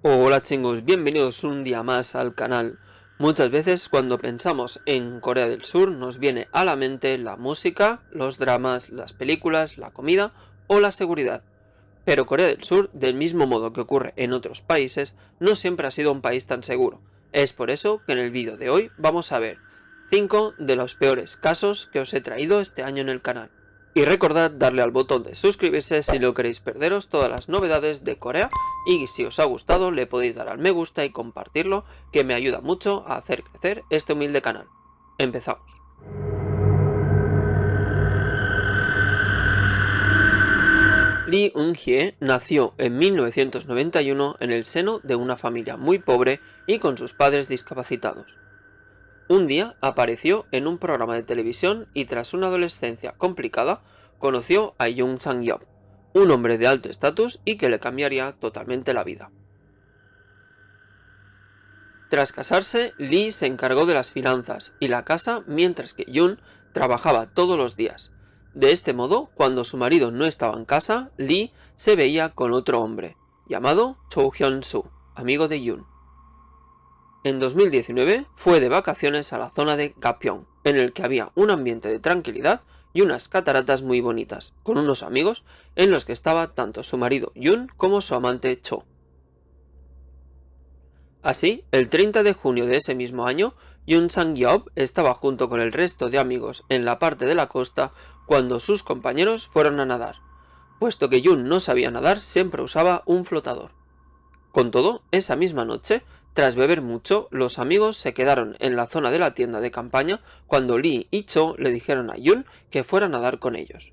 Hola chingos, bienvenidos un día más al canal. Muchas veces cuando pensamos en Corea del Sur nos viene a la mente la música, los dramas, las películas, la comida o la seguridad. Pero Corea del Sur, del mismo modo que ocurre en otros países, no siempre ha sido un país tan seguro. Es por eso que en el vídeo de hoy vamos a ver 5 de los peores casos que os he traído este año en el canal. Y recordad darle al botón de suscribirse si no queréis perderos todas las novedades de Corea, y si os ha gustado le podéis dar al me gusta y compartirlo, que me ayuda mucho a hacer crecer este humilde canal. Empezamos. Lee Eun-hye nació en 1991 en el seno de una familia muy pobre y con sus padres discapacitados. Un día apareció en un programa de televisión y tras una adolescencia complicada conoció a Yoon Sang-yeop, un hombre de alto estatus y que le cambiaría totalmente la vida. Tras casarse, Lee se encargó de las finanzas y la casa mientras que Yoon trabajaba todos los días. De este modo, cuando su marido no estaba en casa, Lee se veía con otro hombre, llamado Cho Hyun-soo, amigo de Yoon. En 2019 fue de vacaciones a la zona de Gapyeong, en el que había un ambiente de tranquilidad y unas cataratas muy bonitas, con unos amigos en los que estaba tanto su marido Yoon como su amante Cho. Así, el 30 de junio de ese mismo año, Yoon Sang-yeop estaba junto con el resto de amigos en la parte de la costa cuando sus compañeros fueron a nadar. Puesto que Yoon no sabía nadar, siempre usaba un flotador. Con todo, esa misma noche, tras beber mucho, los amigos se quedaron en la zona de la tienda de campaña cuando Lee y Cho le dijeron a Yoon que fuera a nadar con ellos.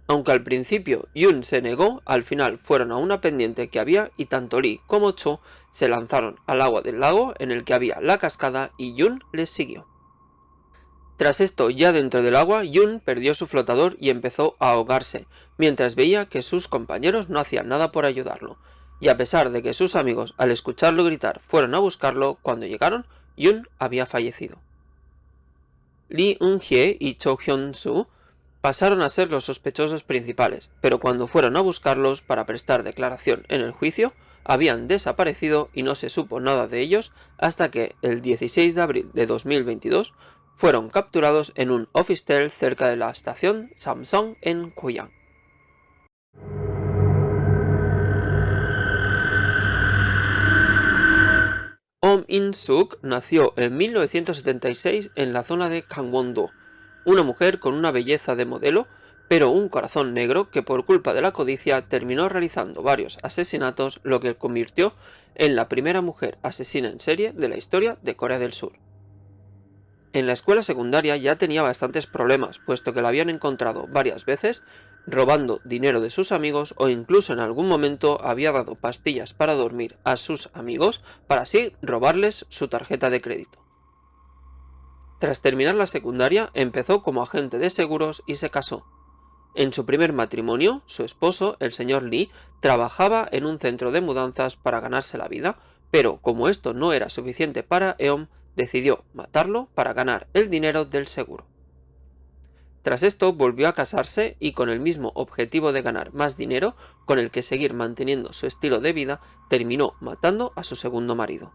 Aunque al principio Yoon se negó, al final fueron a una pendiente que había y tanto Lee como Cho se lanzaron al agua del lago en el que había la cascada y Yoon les siguió. Tras esto, ya dentro del agua, Yoon perdió su flotador y empezó a ahogarse, mientras veía que sus compañeros no hacían nada por ayudarlo. Y a pesar de que sus amigos al escucharlo gritar fueron a buscarlo, cuando llegaron, Yoon había fallecido. Lee Eun-hye y Cho Hyun-soo pasaron a ser los sospechosos principales, pero cuando fueron a buscarlos para prestar declaración en el juicio, habían desaparecido y no se supo nada de ellos hasta que, el 16 de abril de 2022, fueron capturados en un office cerca de la estación Samsung en Kuyang. Oh In-suk nació en 1976 en la zona de Gangwon-do, una mujer con una belleza de modelo, pero un corazón negro que por culpa de la codicia terminó realizando varios asesinatos, lo que convirtió en la primera mujer asesina en serie de la historia de Corea del Sur. En la escuela secundaria ya tenía bastantes problemas, puesto que la habían encontrado varias veces robando dinero de sus amigos o incluso en algún momento había dado pastillas para dormir a sus amigos para así robarles su tarjeta de crédito. Tras terminar la secundaria empezó como agente de seguros y se casó. En su primer matrimonio, su esposo, el señor Lee, trabajaba en un centro de mudanzas para ganarse la vida, pero como esto no era suficiente para Eom, decidió matarlo para ganar el dinero del seguro. Tras esto volvió a casarse y con el mismo objetivo de ganar más dinero, con el que seguir manteniendo su estilo de vida, terminó matando a su segundo marido.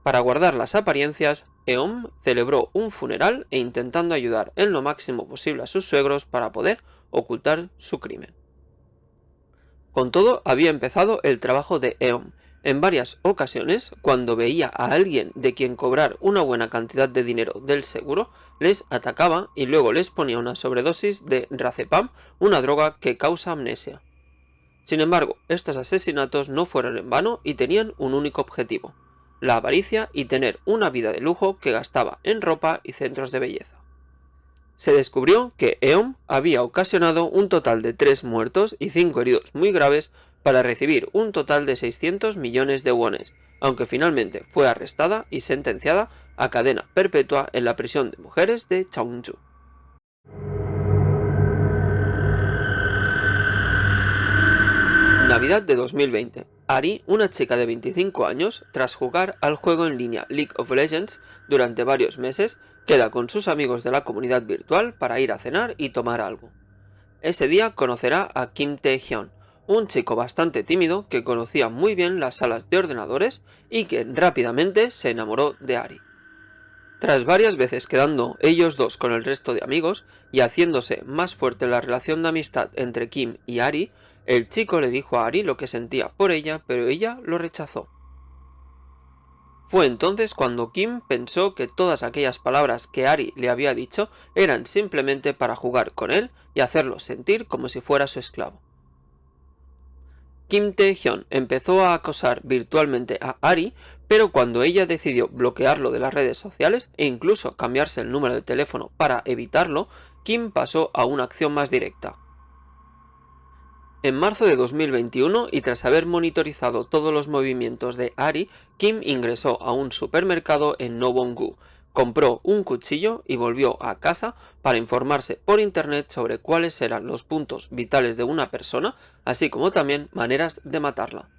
Para guardar las apariencias, Eom celebró un funeral e intentando ayudar en lo máximo posible a sus suegros para poder ocultar su crimen. Con todo, había empezado el trabajo de Eom. En varias ocasiones, cuando veía a alguien de quien cobrar una buena cantidad de dinero del seguro, les atacaba y luego les ponía una sobredosis de Razepam, una droga que causa amnesia. Sin embargo, estos asesinatos no fueron en vano y tenían un único objetivo: la avaricia y tener una vida de lujo que gastaba en ropa y centros de belleza. Se descubrió que Eom había ocasionado un total de 3 muertos y 5 heridos muy graves para recibir un total de 600 millones de wones, aunque finalmente fue arrestada y sentenciada a cadena perpetua en la prisión de mujeres de Cheongju. Navidad de 2020. Ari, una chica de 25 años, tras jugar al juego en línea League of Legends durante varios meses, queda con sus amigos de la comunidad virtual para ir a cenar y tomar algo. Ese día conocerá a Kim Tae-hyun, un chico bastante tímido que conocía muy bien las salas de ordenadores y que rápidamente se enamoró de Ari. Tras varias veces quedando ellos dos con el resto de amigos y haciéndose más fuerte la relación de amistad entre Kim y Ari, el chico le dijo a Ari lo que sentía por ella, pero ella lo rechazó. Fue entonces cuando Kim pensó que todas aquellas palabras que Ari le había dicho eran simplemente para jugar con él y hacerlo sentir como si fuera su esclavo. Kim Tae-hyun empezó a acosar virtualmente a Ari, pero cuando ella decidió bloquearlo de las redes sociales e incluso cambiarse el número de teléfono para evitarlo, Kim pasó a una acción más directa. En marzo de 2021, y tras haber monitorizado todos los movimientos de Ari, Kim ingresó a un supermercado en Nowon-gu, compró un cuchillo y volvió a casa para informarse por internet sobre cuáles eran los puntos vitales de una persona, así como también maneras de matarla.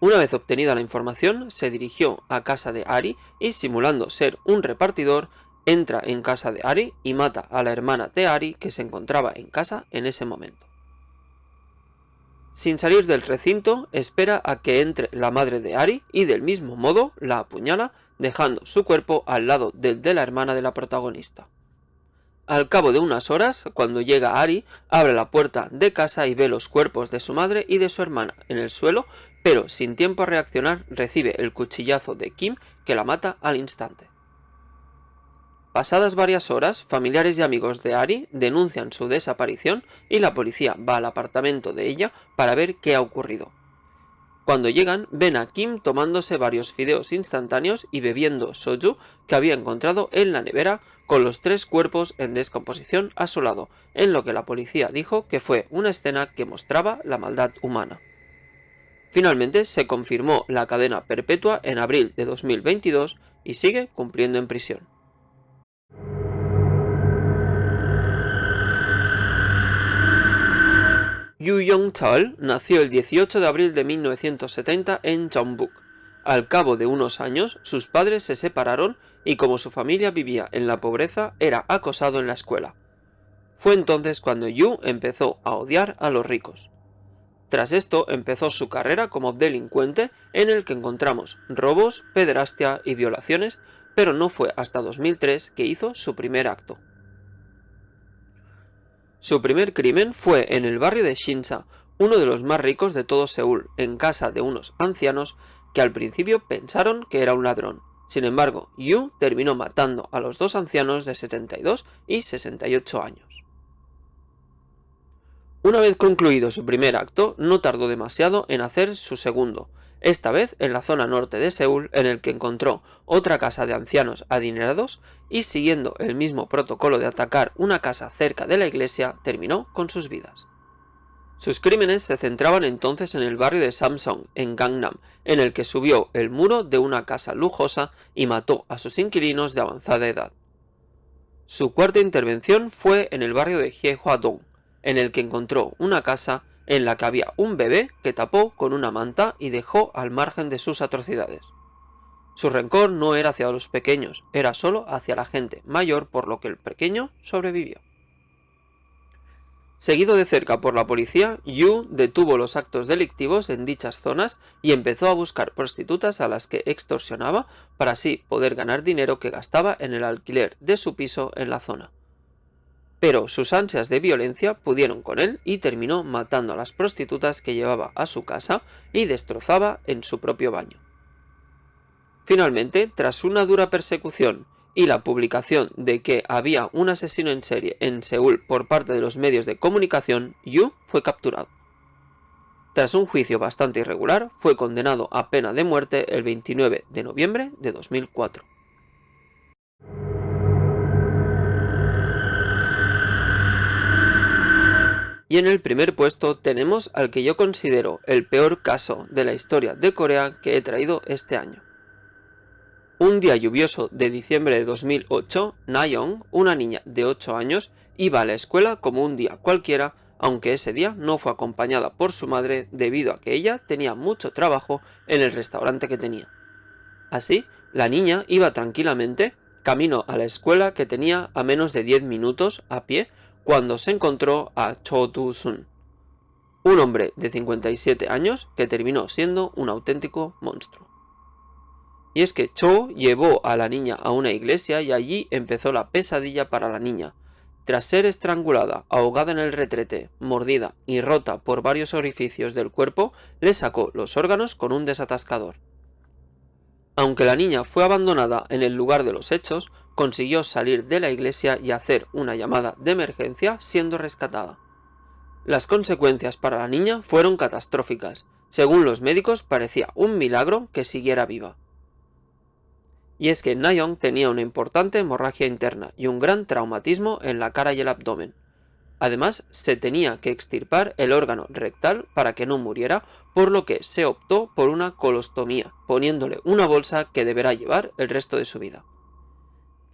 Una vez obtenida la información, se dirigió a casa de Ari y, simulando ser un repartidor, entra en casa de Ari y mata a la hermana de Ari que se encontraba en casa en ese momento. Sin salir del recinto, espera a que entre la madre de Ari y del mismo modo la apuñala, dejando su cuerpo al lado del de la hermana de la protagonista. Al cabo de unas horas, cuando llega Ari, abre la puerta de casa y ve los cuerpos de su madre y de su hermana en el suelo, pero sin tiempo a reaccionar recibe el cuchillazo de Kim que la mata al instante. Pasadas varias horas, familiares y amigos de Ari denuncian su desaparición y la policía va al apartamento de ella para ver qué ha ocurrido. Cuando llegan, ven a Kim tomándose varios fideos instantáneos y bebiendo soju que había encontrado en la nevera, con los 3 cuerpos en descomposición a su lado, en lo que la policía dijo que fue una escena que mostraba la maldad humana. Finalmente se confirmó la cadena perpetua en abril de 2022 y sigue cumpliendo en prisión. Yu Yong-chol nació el 18 de abril de 1970 en Jeonbuk. Al cabo de unos años, sus padres se separaron y como su familia vivía en la pobreza, era acosado en la escuela. Fue entonces cuando Yu empezó a odiar a los ricos. Tras esto empezó su carrera como delincuente, en el que encontramos robos, pederastia y violaciones, pero no fue hasta 2003 que hizo su primer acto. Su primer crimen fue en el barrio de Shinsa, uno de los más ricos de todo Seúl, en casa de unos ancianos que al principio pensaron que era un ladrón. Sin embargo, Yu terminó matando a los 2 ancianos de 72 y 68 años. Una vez concluido su primer acto, no tardó demasiado en hacer su segundo, esta vez en la zona norte de Seúl, en el que encontró otra casa de ancianos adinerados y, siguiendo el mismo protocolo de atacar una casa cerca de la iglesia, terminó con sus vidas. Sus crímenes se centraban entonces en el barrio de Samsung, en Gangnam, en el que subió el muro de una casa lujosa y mató a sus inquilinos de avanzada edad. Su cuarta intervención fue en el barrio de Hyehwa-dong, en el que encontró una casa en la que había un bebé que tapó con una manta y dejó al margen de sus atrocidades. Su rencor no era hacia los pequeños, era solo hacia la gente mayor, por lo que el pequeño sobrevivió. Seguido de cerca por la policía, Yu detuvo los actos delictivos en dichas zonas y empezó a buscar prostitutas a las que extorsionaba para así poder ganar dinero que gastaba en el alquiler de su piso en la zona. Pero sus ansias de violencia pudieron con él y terminó matando a las prostitutas que llevaba a su casa y destrozaba en su propio baño. Finalmente, tras una dura persecución y la publicación de que había un asesino en serie en Seúl por parte de los medios de comunicación, Yu fue capturado. Tras un juicio bastante irregular, fue condenado a pena de muerte el 29 de noviembre de 2004. Y en el primer puesto tenemos al que yo considero el peor caso de la historia de Corea que he traído este año. Un día lluvioso de diciembre de 2008, Na-young, una niña de 8 años, iba a la escuela como un día cualquiera, aunque ese día no fue acompañada por su madre debido a que ella tenía mucho trabajo en el restaurante que tenía. Así, la niña iba tranquilamente camino a la escuela, que tenía a menos de 10 minutos a pie, cuando se encontró a Cho Do-sun. un hombre de 57 años que terminó siendo un auténtico monstruo. Y es que Cho llevó a la niña a una iglesia y allí empezó la pesadilla para la niña. Tras ser estrangulada, ahogada en el retrete, mordida y rota por varios orificios del cuerpo, le sacó los órganos con un desatascador. Aunque la niña fue abandonada en el lugar de los hechos, consiguió salir de la iglesia y hacer una llamada de emergencia siendo rescatada. Las consecuencias para la niña fueron catastróficas. Según los médicos, parecía un milagro que siguiera viva. Y es que Na-young tenía una importante hemorragia interna y un gran traumatismo en la cara y el abdomen. Además, se tenía que extirpar el órgano rectal para que no muriera, por lo que se optó por una colostomía, poniéndole una bolsa que deberá llevar el resto de su vida.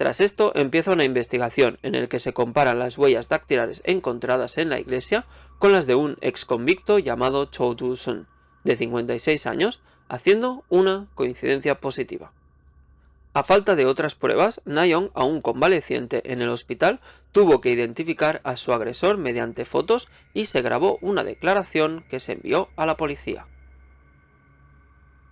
Tras esto empieza una investigación en la que se comparan las huellas dactilares encontradas en la iglesia con las de un ex convicto llamado Cho Do-sun, de 56 años, haciendo una coincidencia positiva. A falta de otras pruebas, Na-young, aún convaleciente en el hospital, tuvo que identificar a su agresor mediante fotos y se grabó una declaración que se envió a la policía.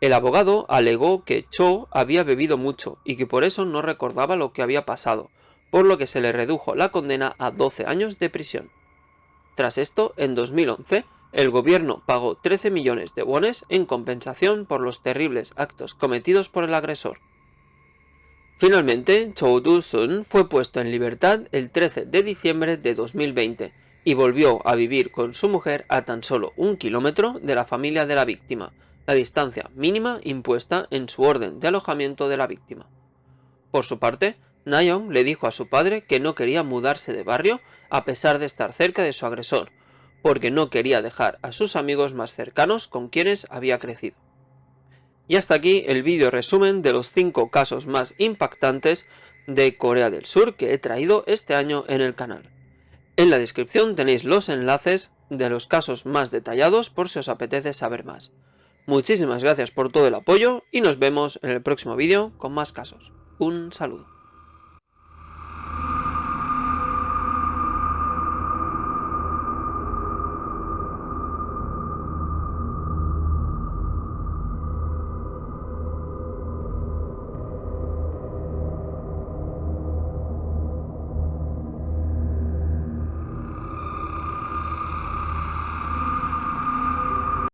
El abogado alegó que Cho había bebido mucho y que por eso no recordaba lo que había pasado, por lo que se le redujo la condena a 12 años de prisión. Tras esto, en 2011, el gobierno pagó 13 millones de wones en compensación por los terribles actos cometidos por el agresor. Finalmente, Cho Do-sun fue puesto en libertad el 13 de diciembre de 2020 y volvió a vivir con su mujer a tan solo 1 kilómetro de la familia de la víctima, la distancia mínima impuesta en su orden de alojamiento de la víctima. Por su parte, Na-young le dijo a su padre que no quería mudarse de barrio a pesar de estar cerca de su agresor, porque no quería dejar a sus amigos más cercanos con quienes había crecido. Y hasta aquí el vídeo resumen de los 5 casos más impactantes de Corea del Sur que he traído este año en el canal. En la descripción tenéis los enlaces de los casos más detallados por si os apetece saber más. Muchísimas gracias por todo el apoyo y nos vemos en el próximo vídeo con más casos. Un saludo.